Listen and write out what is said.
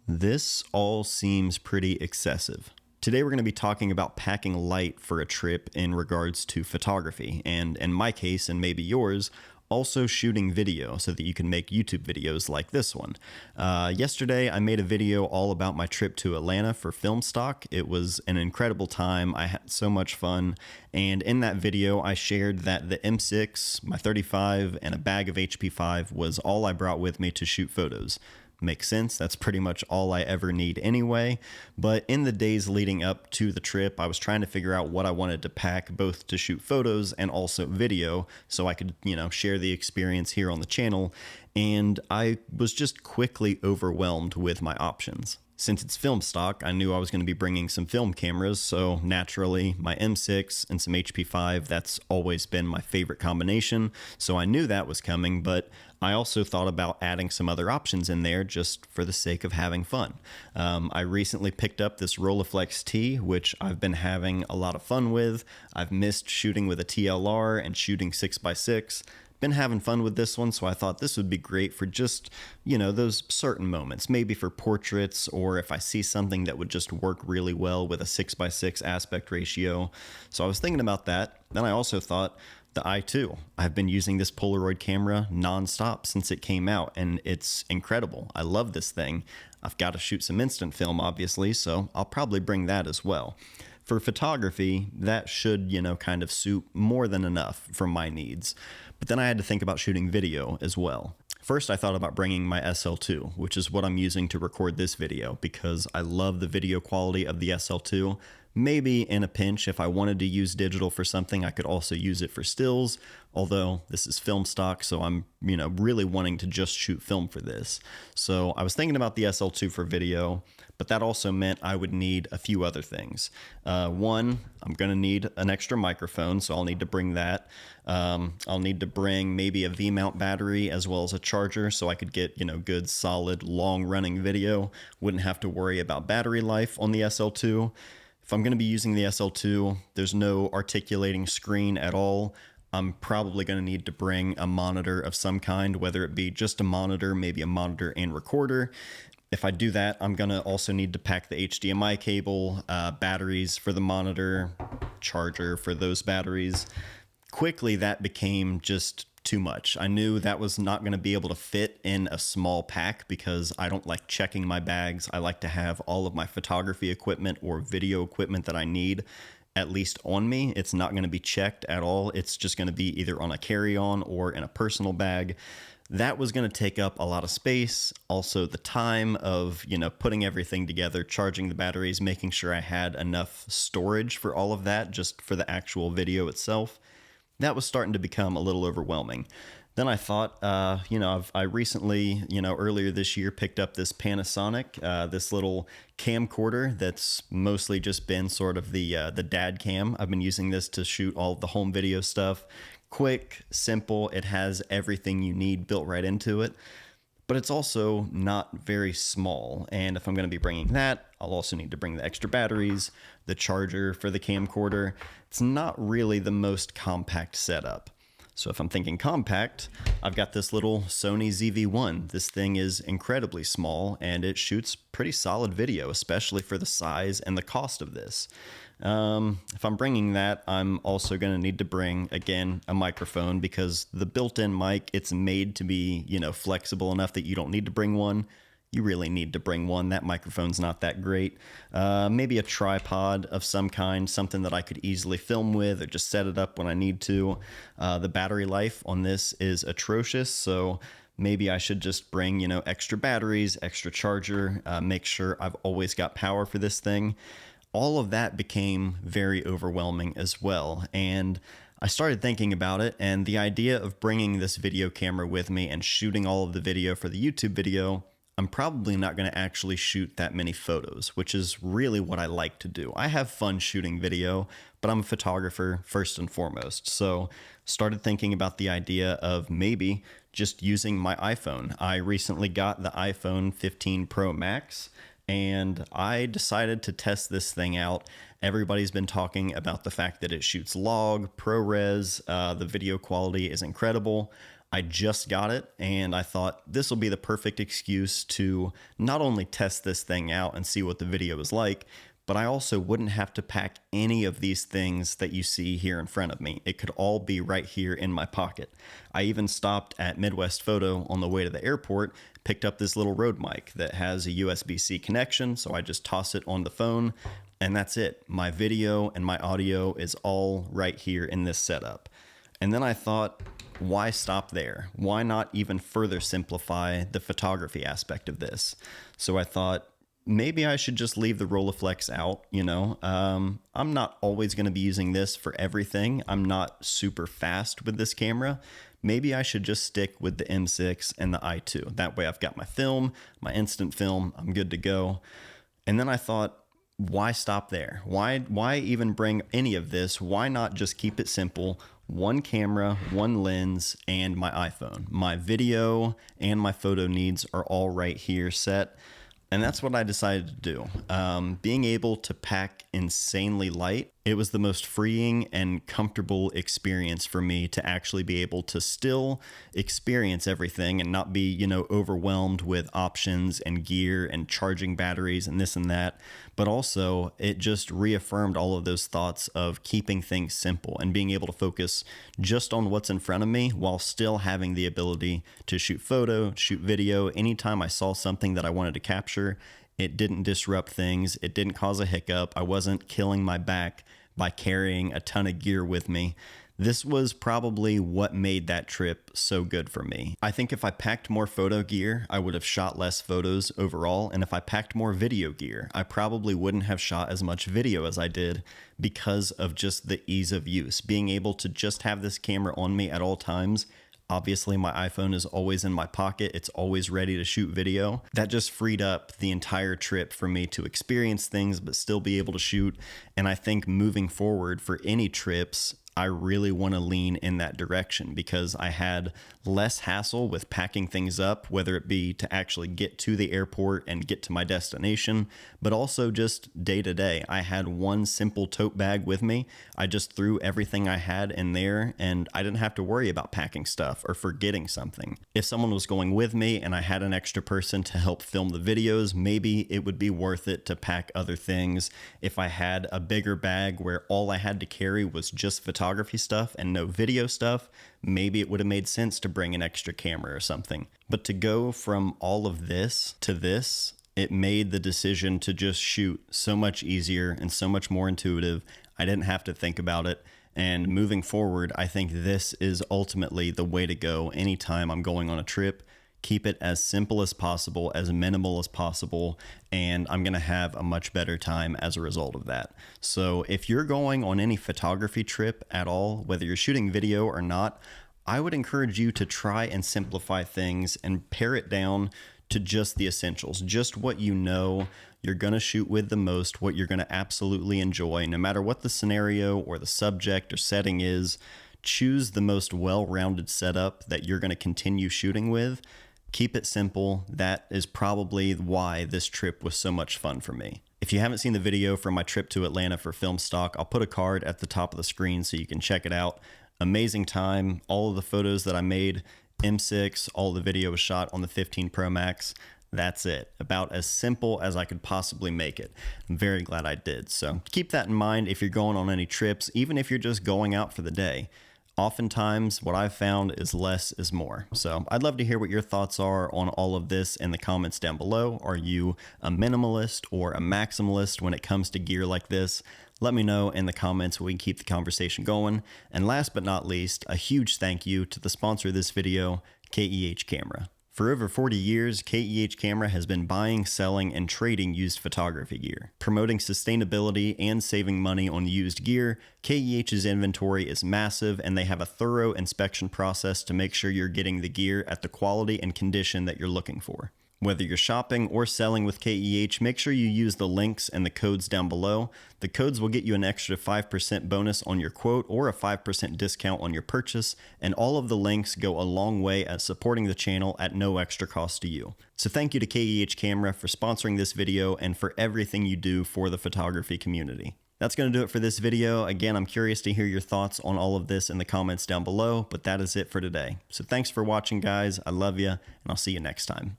This all seems pretty excessive. Today, we're going to be talking about packing light for a trip in regards to photography, and in my case, and maybe yours, also shooting video so that you can make YouTube videos like this one. Yesterday, I made a video all about my trip to Atlanta for film stock. It was an incredible time. I had so much fun. And in that video, I shared that the M6, my 35, and a bag of HP5 was all I brought with me to shoot photos. Makes sense. That's pretty much all I ever need anyway. But in the days leading up to the trip, I was trying to figure out what I wanted to pack, both to shoot photos and also video, so I could, share the experience here on the channel. And I was just quickly overwhelmed with my options. Since it's film stock, I knew I was going to be bringing some film cameras, so naturally my M6 and some HP5, that's always been my favorite combination, so I knew that was coming, but I also thought about adding some other options in there just for the sake of having fun. I recently picked up this Rolleiflex T, which I've been having a lot of fun with. I've missed shooting with a TLR and shooting 6x6. Been having fun with this one, so I thought this would be great for just, those certain moments, maybe for portraits, or if I see something that would just work really well with a 6x6 aspect ratio. So I was thinking about that. Then I also thought the i2. I've been using this Polaroid camera nonstop since it came out, and it's incredible. I love this thing. I've got to shoot some instant film, obviously, so I'll probably bring that as well. For photography, that should, kind of suit more than enough for my needs. But then I had to think about shooting video as well. First, I thought about bringing my SL2, which is what I'm using to record this video because I love the video quality of the SL2. Maybe in a pinch, if I wanted to use digital for something, I could also use it for stills, although this is film stock, so I'm, really wanting to just shoot film for this. So I was thinking about the SL2 for video, but that also meant I would need a few other things. One, I'm going to need an extra microphone, so I'll need to bring that. I'll need to bring maybe a V-mount battery as well as a charger so I could get, good, solid, long-running video. Wouldn't have to worry about battery life on the SL2. If I'm going to be using the SL2, there's no articulating screen at all. I'm probably going to need to bring a monitor of some kind, whether it be just a monitor, maybe a monitor and recorder. If I do that, I'm going to also need to pack the HDMI cable, batteries for the monitor, charger for those batteries. Quickly, that became just too much. I knew that was not going to be able to fit in a small pack because I don't like checking my bags. I like to have all of my photography equipment or video equipment that I need at least on me. It's not going to be checked at all. It's just going to be either on a carry-on or in a personal bag. That was going to take up a lot of space. Also, the time of, putting everything together, charging the batteries, making sure I had enough storage for all of that, just for the actual video itself. That was starting to become a little overwhelming. Then I thought, I recently, earlier this year picked up this Panasonic, this little camcorder that's mostly just been sort of the dad cam. I've been using this to shoot all of the home video stuff. Quick, simple, it has everything you need built right into it. But it's also not very small, and if I'm going to be bringing that, I'll also need to bring the extra batteries, the charger for the camcorder. It's not really the most compact setup. So if I'm thinking compact, I've got this little Sony ZV-1. This thing is incredibly small, and it shoots pretty solid video, especially for the size and the cost of this. If I'm bringing that, I'm also going to need to bring, again, a microphone because the built-in mic, it's made to be, flexible enough that you don't need to bring one. You really need to bring one. That microphone's not that great. Maybe a tripod of some kind, something that I could easily film with or just set it up when I need to. The battery life on this is atrocious, so maybe I should just bring, extra batteries, extra charger, make sure I've always got power for this thing. All of that became very overwhelming as well, and I started thinking about it, and the idea of bringing this video camera with me and shooting all of the video for the YouTube video, I'm probably not going to actually shoot that many photos, which is really what I like to do. I have fun shooting video, but I'm a photographer first and foremost, so started thinking about the idea of maybe just using my iPhone. I recently got the iPhone 15 Pro Max, and I decided to test this thing out. Everybody's been talking about the fact that it shoots log, ProRes, the video quality is incredible. I just got it, and I thought this will be the perfect excuse to not only test this thing out and see what the video is like, but I also wouldn't have to pack any of these things that you see here in front of me. It could all be right here in my pocket. I even stopped at Midwest Photo on the way to the airport, picked up this little Rode mic that has a USB-C connection, so I just toss it on the phone, and that's it. My video and my audio is all right here in this setup. And then I thought, why stop there? Why not even further simplify the photography aspect of this? So I thought, maybe I should just leave the Rolleiflex out, I'm not always going to be using this for everything. I'm not super fast with this camera. Maybe I should just stick with the M6 and the i2. That way I've got my film, my instant film, I'm good to go. And then I thought, why stop there? Why even bring any of this? Why not just keep it simple? One camera, one lens, and my iPhone. My video and my photo needs are all right here set. And that's what I decided to do. Being able to pack insanely light, it was the most freeing and comfortable experience for me to actually be able to still experience everything and not be, overwhelmed with options and gear and charging batteries and this and that. But also, it just reaffirmed all of those thoughts of keeping things simple and being able to focus just on what's in front of me while still having the ability to shoot photo, shoot video. Anytime I saw something that I wanted to capture, it didn't disrupt things. It didn't cause a hiccup. I wasn't killing my back by carrying a ton of gear with me. This was probably what made that trip so good for me. I think if I packed more photo gear, I would have shot less photos overall. And if I packed more video gear, I probably wouldn't have shot as much video as I did because of just the ease of use. Being able to just have this camera on me at all times. Obviously, my iPhone is always in my pocket. It's always ready to shoot video. That just freed up the entire trip for me to experience things, but still be able to shoot. And I think moving forward for any trips, I really want to lean in that direction because I had less hassle with packing things up, whether it be to actually get to the airport and get to my destination, but also just day to day. I had one simple tote bag with me. I just threw everything I had in there and I didn't have to worry about packing stuff or forgetting something. If someone was going with me and I had an extra person to help film the videos, maybe it would be worth it to pack other things. If I had a bigger bag where all I had to carry was just photography stuff and no video stuff, maybe it would have made sense to bring an extra camera or something. But to go from all of this to this, it made the decision to just shoot so much easier and so much more intuitive. I didn't have to think about it. And moving forward, I think this is ultimately the way to go anytime I'm going on a trip. Keep it as simple as possible, as minimal as possible, and I'm going to have a much better time as a result of that. So if you're going on any photography trip at all, whether you're shooting video or not, I would encourage you to try and simplify things and pare it down to just the essentials, just what you know you're going to shoot with the most, what you're going to absolutely enjoy, no matter what the scenario or the subject or setting is. Choose the most well-rounded setup that you're going to continue shooting with. Keep it simple. That is probably why this trip was so much fun for me. If you haven't seen the video from my trip to Atlanta for film stock, I'll put a card at the top of the screen so you can check it out. Amazing time. All of the photos that I made, M6, all the video was shot on the 15 Pro Max. That's it. About as simple as I could possibly make it. I'm very glad I did. So keep that in mind if you're going on any trips, even if you're just going out for the day. Oftentimes, what I've found is less is more. So I'd love to hear what your thoughts are on all of this in the comments down below. Are you a minimalist or a maximalist when it comes to gear like this? Let me know in the comments so we can keep the conversation going. And last but not least, a huge thank you to the sponsor of this video, KEH Camera. For over 40 years, KEH Camera has been buying, selling, and trading used photography gear. Promoting sustainability and saving money on used gear, KEH's inventory is massive and they have a thorough inspection process to make sure you're getting the gear at the quality and condition that you're looking for. Whether you're shopping or selling with KEH, make sure you use the links and the codes down below. The codes will get you an extra 5% bonus on your quote or a 5% discount on your purchase, and all of the links go a long way at supporting the channel at no extra cost to you. So thank you to KEH Camera for sponsoring this video and for everything you do for the photography community. That's going to do it for this video. Again, I'm curious to hear your thoughts on all of this in the comments down below, but that is it for today. So thanks for watching, guys. I love you, and I'll see you next time.